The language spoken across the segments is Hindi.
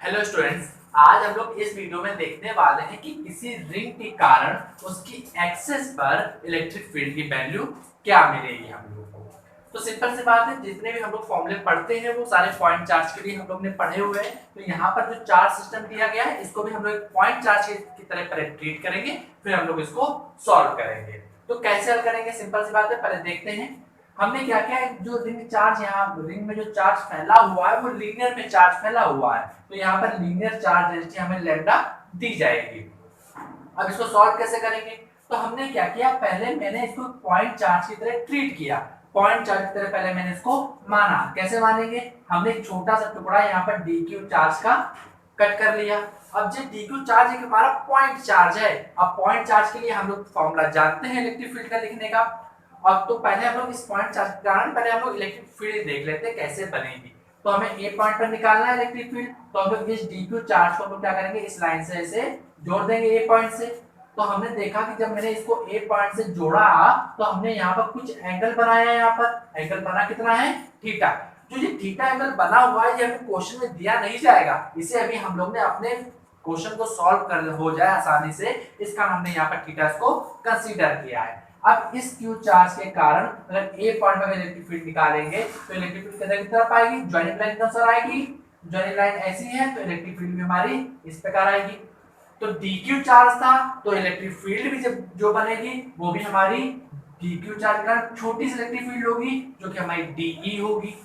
हेलो स्टूडेंट्स, आज हम लोग इस वीडियो में देखने वाले हैं कि किसी रिंग के कारण उसकी एक्सेस पर इलेक्ट्रिक फील्ड की वैल्यू क्या मिलेगी हम लोग को। तो सिंपल सी बात है, जितने भी हम लोग फॉर्मूले पढ़ते हैं वो सारे पॉइंट चार्ज के लिए हम लोग ने पढ़े हुए हैं। तो यहाँ पर जो चार्ज सिस्टम दिया गया है इसको भी हम लोग पॉइंट चार्ज की तरह ट्रीट करेंगे, फिर हम लोग इसको सॉल्व करेंगे। तो कैसे हल करेंगे, सिंपल सी बात है, पहले देखते हैं हमने क्या क्या है। जो रिंग चार्ज, यहाँ रिंग में जो चार्ज फैला हुआ है वो लीनियर में चार्ज फैला हुआ है, तो यहाँ पर लीनियर चार्ज डेंसिटी हमें लैम्डा दी जाएगी। अब इसको सॉल्व कैसे करेंगे, तो हमने क्या किया, पहले मैंने इसको पॉइंट चार्ज की तरह ट्रीट किया। पॉइंट चार्ज की तरह पहले मैंने इसको माना। कैसे मानेंगे, हमने एक छोटा सा टुकड़ा यहाँ पर dq चार्ज का कट कर लिया। अब जो dq चार्ज एक हमारा पॉइंट चार्ज है, अब पॉइंट चार्ज के लिए हम लोग फॉर्मूला जानते हैं इलेक्ट्रिक फील्ड का लिखने का। अब तो पहले हम लोग इस पॉइंट चार्ज के कारण पहले हम लोग इलेक्ट्रिक फील्ड देख लेते हैं कैसे बनेगी। तो हमें ए पॉइंट पर निकालना है इलेक्ट्रिक फील्ड, तो हम लोग इस dq चार्ज को हम लोग क्या करेंगे, इस लाइन से ऐसे जोड़ देंगे ए पॉइंट से। तो हमने देखा कि जब मैंने इसको ए पॉइंट से जोड़ा तो हमने यहाँ पर कुछ एंगल बनाया है। यहाँ पर एंगल बना कितना है, थीटा। जो ये थीटा एंगल बना हुआ है ये हमें क्वेश्चन में दिया नहीं जाएगा, इसे अभी हम लोग ने अपने क्वेश्चन को सॉल्व कर हो जाए आसानी से, इसका हमने यहाँ पर थीटा को कंसीडर किया है। अब इस q चार्ज के कारण अगर a पॉइंट पर इलेक्ट्रिक फील्ड निकालेंगे तो इलेक्ट्रिक फील्ड किधर की तरफ आएगी, ज्वाइनिंग लाइन की तरफ आएगी। ज्वाइनिंग लाइन ऐसी है तो इलेक्ट्रिक फील्ड भी हमारी इस प्रकार आएगी। तो dq चार्ज था तो इलेक्ट्रिक फील्ड भी जब जो बनेगी वो भी हमारी dq चार्ज के कारण छोटी सी इलेक्ट्रिक फील्ड होगी जो कि हमारी de होगी।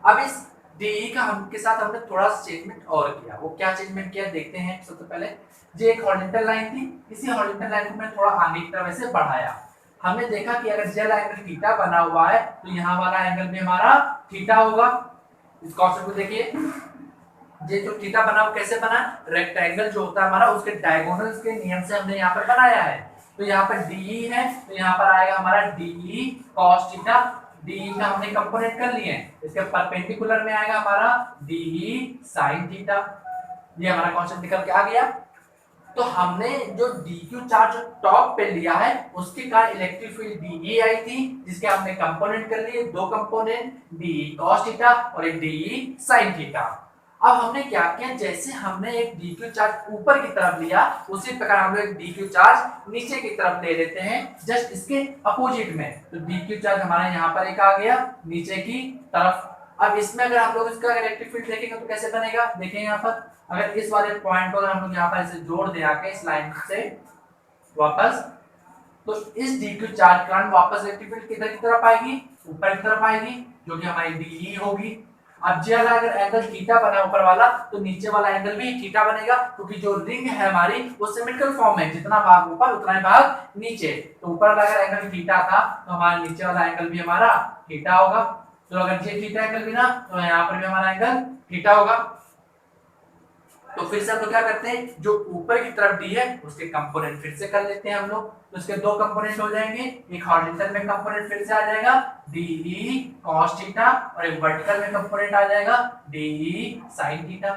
अब इस de का हम के साथ हमने थोड़ा सा चेंजमेंट और किया। वो क्या चेंजमेंट किया देखते हैं। सबसे पहले जो एक हॉरिजॉन्टल लाइन थी, इसी हॉरिजॉन्टल लाइन को मैंने थोड़ा आगे की तरफ ऐसे बढ़ाया। हमने देखा कि अगर जेल एंगल थीटा बना हुआ है तो यहाँ वाला एंगल भी हमारा थीटा होगा। इस कॉन्सेप्ट को देखिए, ये जो थीटा बना वो कैसे बना, रेक्टेंगल जो होता है हमारा उसके डायगोनल्स के नियम से हमने यहाँ पर बनाया है। तो यहाँ पर de है तो यहाँ पर आएगा हमारा de cos थीटा। de का हमने कंपोनेंट कर लिए हैं, इसके परपेंडिकुलर में आएगा हमारा de sin थीटा। ये हमारा कॉन्सेप्ट निकल के आ गया। तो हमने जो dq चार्ज टॉप पे लिया है उसके कारण इलेक्ट्रिक फील्ड de आई थी, जिसके हमने कंपोनेंट कर लिए, दो कंपोनेंट de cos थीटा और एक de sin थीटा। अब हमने क्या किया, जैसे हमने एक dq चार्ज ऊपर की तरफ लिया उसी प्रकार हम लोग एक dq चार्ज नीचे की तरफ ले लेते हैं, जस्ट इसके अपोजिट में। तो dq चार्ज हमारा यहाँ पर एक आ गया नीचे की तरफ। अब इसमें अगर हम लोग इसका इलेक्ट्रिक फील्ड देखेंगे तो कैसे बनेगा, देखेंगे यहाँ पर अगर इस वाले पॉइंट को अगर हम लोग यहाँ पर ऐसे जोड़ दे आके इस लाइन से वापस, तो इस dq चार्ज के कारण वापस इलेक्ट्रिक फील्ड किधर की तरफ आएगी, ऊपर की तरफ आएगी, जो कि हमारी de होगी। अब जे वाला अगर एंगल थीटा बना ऊपर वाला तो नीचे वाला एंगल भी थीटा बनेगा, क्योंकि जो रिंग है हमारी वो सिमेट्रिकल फॉर्म है, जितना भाग ऊपर उतना ही भाग नीचे। तो ऊपर वाला अगर एंगल थीटा था तो हमारा नीचे वाला एंगल भी हमारा थीटा होगा। तो अगर ये थीटा एंगल भी ना तो यहाँ पर भी हमारा एंगल थीटा होगा। तो फिर से हम लोग क्या करते हैं, जो ऊपर की तरफ डी है उसके कंपोनेंट फिर से कर लेते हैं हम लोग। तो इसके दो कंपोनेंट हो जाएंगे, एक हॉरिजॉन्टल में कंपोनेंट फिर से आ जाएगा de cos थीटा और एक वर्टिकल में कंपोनेंट आ जाएगा de sin थीटा।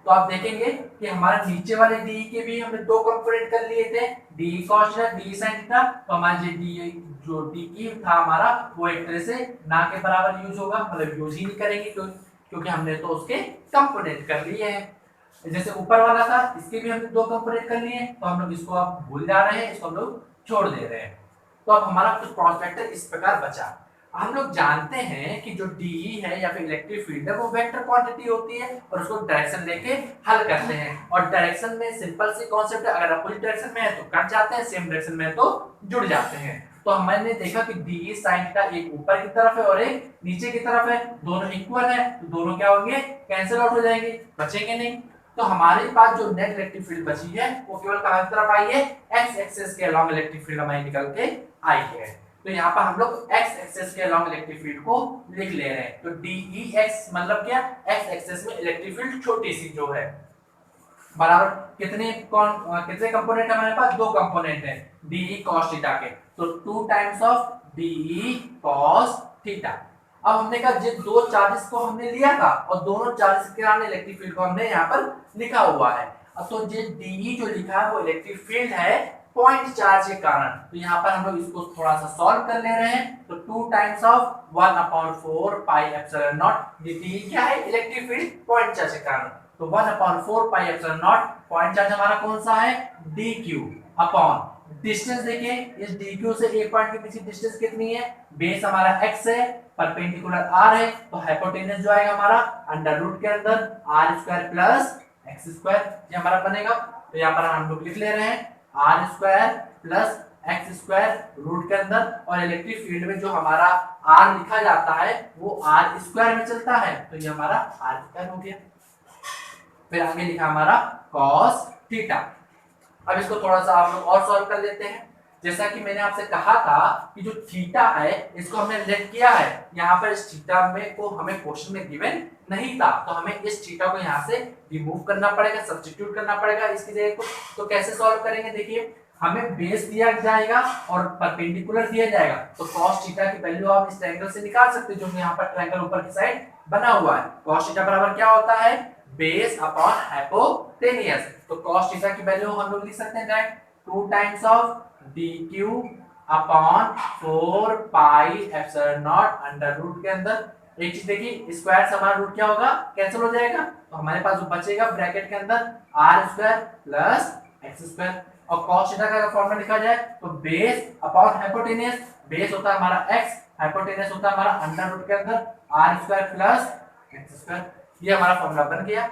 तो आप देखेंगे कि हमारे नीचे वाले de के भी हमने दो कंपोनेंट कर लिए थे, de cos theta de sin theta. तो हमारे जो de था हमारा वो एक तरह से ना के बराबर यूज होगा, मतलब यूज ही नहीं करेंगे क्योंकि हमने तो उसके कंपोनेंट कर लिए हैं। जैसे ऊपर वाला था इसके भी हमने दो कंपोनेंट कर लिए हैं, तो हम लोग इसको अब भूल जा रहे हैं, इसको हम लोग छोड़ दे रहे हैं। तो अब हमारा कुछ क्रॉस वेक्टर इस प्रकार बचा। हम लोग जानते हैं कि जो de है या फिर इलेक्ट्रिक फील्ड है वो वेक्टर क्वांटिटी होती है और उसको डायरेक्शन लेके हल करते हैं। और डायरेक्शन में सिंपल सी कॉन्सेप्ट है, अगर अपोजिट डायरेक्शन में है तो कट जाते हैं, सेम डायरेक्शन में है तो जुड़ जाते हैं। तो हमने देखा कि de sin थीटा एक ऊपर की तरफ है और एक नीचे की तरफ है, दोनों इक्वल है, तो दोनों क्या होंगे, कैंसिल आउट हो जाएंगे, बचेंगे नहीं। तो हमारे पास जो नेट इलेक्ट्रिक फील्ड बची है वो केवल कहां की तरफ आई है, x एक्सिस के अलोंग इलेक्ट्रिक फील्ड हमारी निकल के आई है। तो यहाँ पर हम लोग x एक्सिस के अलोंग इलेक्ट्रिक फील्ड को लिख ले रहे हैं। तो dex मतलब क्या, x एक्सिस में इलेक्ट्रिक फील्ड छोटी सी जो है बराबर कितने कंपोनेंट हमारे पास, दो कंपोनेंट है de cos थीटा के, तो 2 times of de cos theta. अब हमने कहा ये दो चार्जेस को हमने लिया था और दोनों चार्जेस के कारण इलेक्ट्रिक फील्ड को हमने यहाँ पर लिखा हुआ है। अब तो ये de जो लिखा है वो इलेक्ट्रिक फील्ड है, पॉइंट चार्ज के कारण। तो यहाँ पर हम लोग इसको थोड़ा सा सॉल्व कर ले रहे हैं। तो 2 times of 1/4 pi epsilon not dt क्या है, इलेक्ट्रिक फील्ड पॉइंट चार्ज के कारण। तो 1/4 pi epsilon not, point charge हमारा कौन सा है, dq अपॉन डिस्टेंस। देखिए इस dq से एक पॉइंट के पीछे डिस्टेंस कितनी है, बेस हमारा x है, परपेंडिकुलर r है, तो हाइपोटेनस जो आएगा हमारा अंडर रूट के अंदर r² प्लस x², ये हमारा बनेगा। तो यहाँ पर हम लोग लिख ले रहे हैं r² प्लस x² रूट के अंदर, और इलेक्ट्रिक फील्ड में जो हमारा r लिखा जाता है वो r² में चलता है, तो ये हमारा r² हो गया। फिर आगे लिखा हमारा cos थीटा। अब इसको थोड़ा सा आप लोग और सॉल्व कर लेते हैं। जैसा कि मैंने आपसे कहा था कि जो थीटा है इसको हमने लेट किया है, यहाँ पर इस थीटा में को हमें क्वेश्चन में गिवन नहीं था, तो हमें इस थीटा को यहाँ से रिमूव करना पड़ेगा, सब्स्टिट्यूट करना पड़ेगा इसकी जगह को। तो कैसे सॉल्व करेंगे, देखिए हमें बेस दिया जाएगा और परपेंडिकुलर दिया जाएगा, तो cos थीटा की वैल्यू आप इस ट्रायंगल से निकाल सकते हो, जो यहाँ पर ट्रायंगल ऊपर की साइड बना हुआ है। cos थीटा बराबर क्या होता है, बेस अपॉन हाइपोटेनियस। तो cos थीटा की वैल्यू हम लोग लिख सकते हैं direct 2 times of dq upon 4 pi epsilon naught under root के अंदर। एक चीज देखिए, स्क्वायर से हमारा रूट क्या होगा, कैंसिल हो जाएगा, तो हमारे पास जो बचेगा ब्रैकेट के अंदर r² प्लस x²। और cos थीटा का फॉर्मूला लिखा जाए तो बेस अपॉन हाइपोटेनस, बेस होता है हमारा x, हाइपोटेनस होता है हमारा अंडर रूट के अंदर r² प्लस x²। ये हमारा फॉर्मूला बन गया।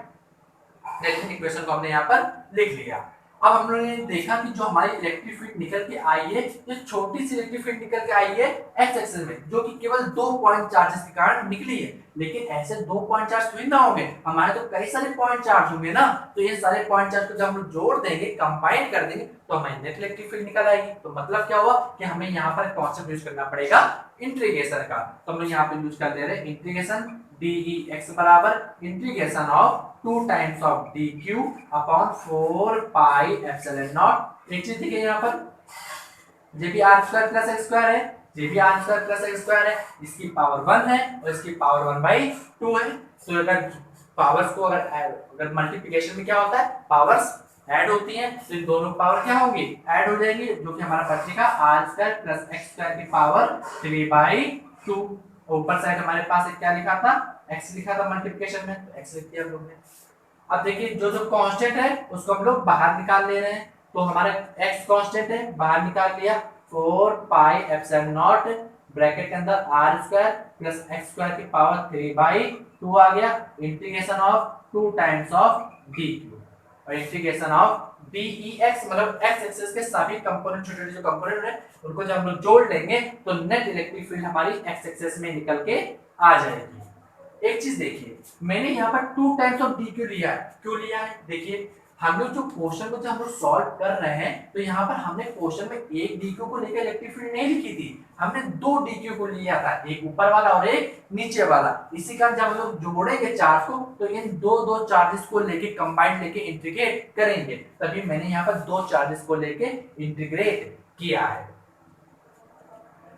नेक्स्ट इक्वेशन को हमने यहाँ पर लिख लिया। अब हम लोगों ने देखा कि जो हमारी इलेक्ट्रिक फील्ड निकल के आई है, ये छोटी सी इलेक्ट्रिक फील्ड निकल के आई है एक्स एक्सिस में, जो कि केवल 2 पॉइंट चार्जेस के कारण निकली है। लेकिन ऐसे 2 पॉइंट चार्ज थोड़ी ना होंगे, हमारे तो कई सारे पॉइंट चार्ज होंगे ना, तो ये सारे पॉइंट चार्ज को जब हम लोग जोड़ देंगे, कंबाइन कर देंगे, तो हमें नेट इलेक्ट्रिक फील्ड निकल आएगी। तो मतलब क्या हुआ कि हमें यहाँ पर कॉन्सेप्ट यूज करना पड़ेगा इंटीग्रेशन का। तो हम लोग यहाँ पे यूज कर ले रहे हैं इंटीग्रेशन dEx बराबर integration of 2 times of dq upon 4 pi epsilon not. एक चीज देखिए यहाँ पर जे भी r² प्लस x² है, जे भी r² प्लस x² है, इसकी पावर 1 है और इसकी पावर 1/2 है। तो अगर पावर्स को अगर मल्टीप्लिकेशन में क्या होता है, पावर्स ऐड होती हैं, तो इन दोनों पावर क्या होंगी, ऐड हो जाएंगी, जो कि हमारा बचेगा r² प्लस x² की पावर 3/2। ऊपर साइड हमारे पास एक क्या लिखा था, x लिखा था मल्टीप्लिकेशन में, तो x लिख दिया हम लोग ने। अब देखिए जो जो कांस्टेंट है उसको हम लोग बाहर निकाल ले रहे हैं, तो हमारा x कांस्टेंट है, बाहर निकाल लिया 4 पाई एप्सिलॉन नॉट ब्रैकेट के अंदर r² प्लस x² की पावर 3/2 आ गया, integration of 2 times of dq और इंटीग्रेशन ऑफ dEx, मतलब x एक्सिस के सभी कंपोनेंट, छोटे-छोटे जो कंपोनेंट है उनको जब हम लोग जोड़ लेंगे तो नेट इलेक्ट्रिक फील्ड हमारी x एक्सिस में निकल के आ जाएगी। एक चीज देखिए, मैंने यहाँ पर 2 टाइम्स ऑफ dq लिया है, क्यों लिया है, देखिए हम लोग जो क्वेश्चन को जब हम लोग सॉल्व कर रहे हैं तो यहाँ पर हमने क्वेश्चन में एक dq को लेकर इलेक्ट्रिक फील्ड नहीं लिखी थी, हमने 2 dq को लिया था, एक ऊपर वाला और एक नीचे वाला। इसी कारण जब हम लोग जोड़ेंगे चार्ज को तो इन दो चार्जेस को लेके कंबाइंड लेके इंटीग्रेट करेंगे, तभी मैंने यहाँ पर 2 चार्जेस को लेके इंटीग्रेट किया है।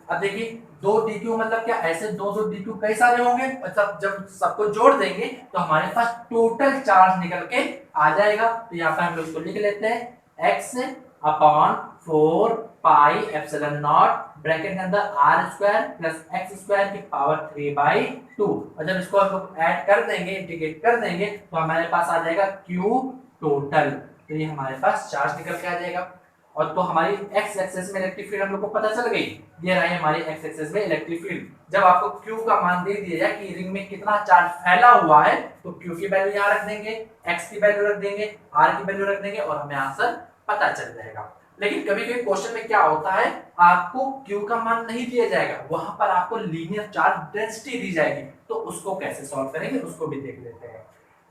अब देखिए 2 dq मतलब क्या, ऐसे 2 dq कई सारे होंगे, मतलब जब सबको जोड़ देंगे तो हमारे पास टोटल चार्ज निकल के आ जाएगा। तो यहाँ पर हम लोग इसको लिख लेते हैं x upon 4 pi epsilon not bracket के अंदर r² प्लस x² की पावर 3/2, और जब इसको हम लोग ऐड कर देंगे, इंटीग्रेट कर देंगे, तो हमारे पास आ जाएगा q टोटल। तो ये हमारे पास चार्ज निकल के आ जाएगा। और तो हमारी x एक्सिस में इलेक्ट्रिक फील्ड हम लोग को पता चल गई, ये रही हमारी x एक्सिस में इलेक्ट्रिक फील्ड। जब आपको q का मान दे दिया जाए कि रिंग में कितना चार्ज फैला हुआ है, तो q की वैल्यू यहाँ रख देंगे, x की वैल्यू रख देंगे, r की वैल्यू रख देंगे और हमें आंसर पता चल जाएगा। लेकिन कभी-कभी क्वेश्चन में क्या होता है, आपको q का मान नहीं दिया जाएगा, वहां पर आपको लीनियर चार्ज डेंसिटी दी जाएगी, तो उसको कैसे सॉल्व करेंगे उसको भी देख लेते हैं।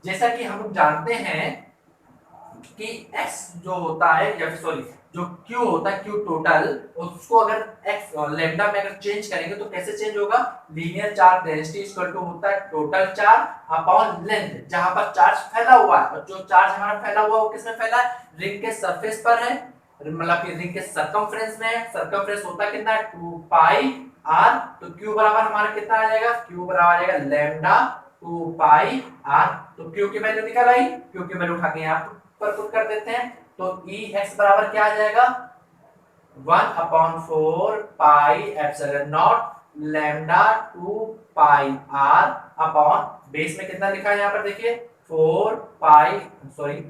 जैसा कि हम लोग जानते हैं कि x जो होता है, या सॉरी जो q होता है, q टोटल, उसको अगर x लैम्डा में अगर चेंज करेंगे तो कैसे चेंज होगा, linear charge density equal to होता है टोटल चार्ज अपॉन लेंथ, जहां पर चार्ज फैला हुआ है, और जो चार्ज हमारा फैला हुआ है वो किसमें फैला है, रिंग के सरफेस पर है, मतलब कि रिंग के सर्कमफ्रेंस में है। सर्कमफ्रेंस होता है कितना, 2 पाई r, तो q बराबर हमारा कितना आ जाएगा, q बराबर आ जाएगा लैम्डा 2 पाई r। तो q की वैल्यू निकल आई, q की वैल्यू उठा के यहाँ पर पुट कर देते हैं, तो Ex बराबर क्या आ जाएगा, 1/4 pi epsilon naught lambda 2 pi r upon base में कितना लिखा है यहाँ पर देखिए 4 पाई, सॉरी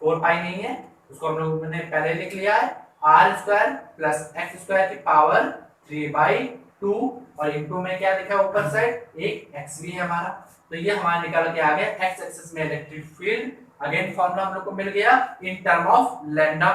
4 पाई नहीं है, उसको हम लोग ने पहले लिख लिया है, r square plus x square की पावर 3/2 और इनटू में क्या लिखा है ऊपर साइड एक एक्स भी है हमारा। तो ये हमारा निकल के आ गया एक्स एक्सिस में इलेक्ट्रिक फील्ड। अगेन फॉर्मूला हम लोग को मिल गया इन टर्म ऑफ लैम्डा।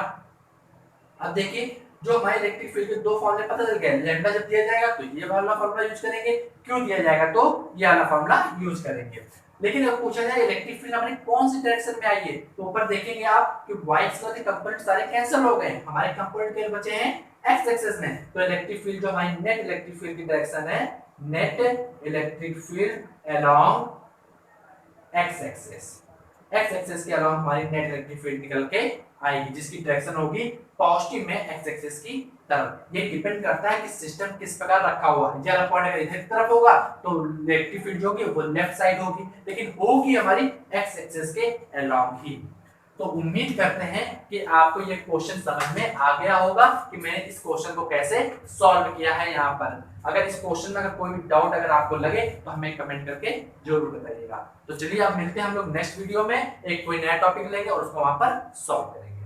अब देखिए जो हमारे इलेक्ट्रिक फील्ड के दो फॉर्मूले पता चल गए, लैम्डा जब दिया जाएगा तो ये वाला फॉर्मूला यूज करेंगे, क्यों दिया जाएगा तो ये वाला फॉर्मूला यूज करेंगे। लेकिन अगर पूछा जाए इलेक्ट्रिक फील्ड हमारी कौन सी डायरेक्शन में आई है, तो ऊपर देखेंगे आप कि वाई एक्स के कंपोनेंट सारे कैंसिल हो गए, हमारे कंपोनेंट केवल बचे हैं एक्स एक्सिस में। तो इलेक्ट्रिक फील्ड जो हमारी नेट इलेक्ट्रिक फील्ड की डायरेक्शन है, net electric field along x axis, x axis के अलावा हमारी नेट इलेक्ट्रिक फील्ड निकल के आएगी, जिसकी डायरेक्शन होगी पॉजिटिव में एक्स एक्सिस की तरफ। ये डिपेंड करता है कि सिस्टम किस प्रकार रखा हुआ है। जब पॉइंट अगर इधर की तरफ होगा तो इलेक्ट्रिक फील्ड जो होगी वो लेफ्ट साइड होगी, लेकिन होगी हमारी एक्स एक्सिस के अलोंग ही। तो उम्मीद करते हैं कि आपको ये क्वेश्चन समझ में आ गया होगा कि मैंने इस क्वेश्चन को कैसे सॉल्व किया है यहाँ पर। अगर इस क्वेश्चन में अगर कोई भी डाउट अगर आपको लगे तो हमें कमेंट करके जरूर बताइएगा। तो चलिए अब मिलते हैं हम लोग नेक्स्ट वीडियो में, एक कोई नया टॉपिक लेंगे और उसको वहां पर सॉल्व करेंगे।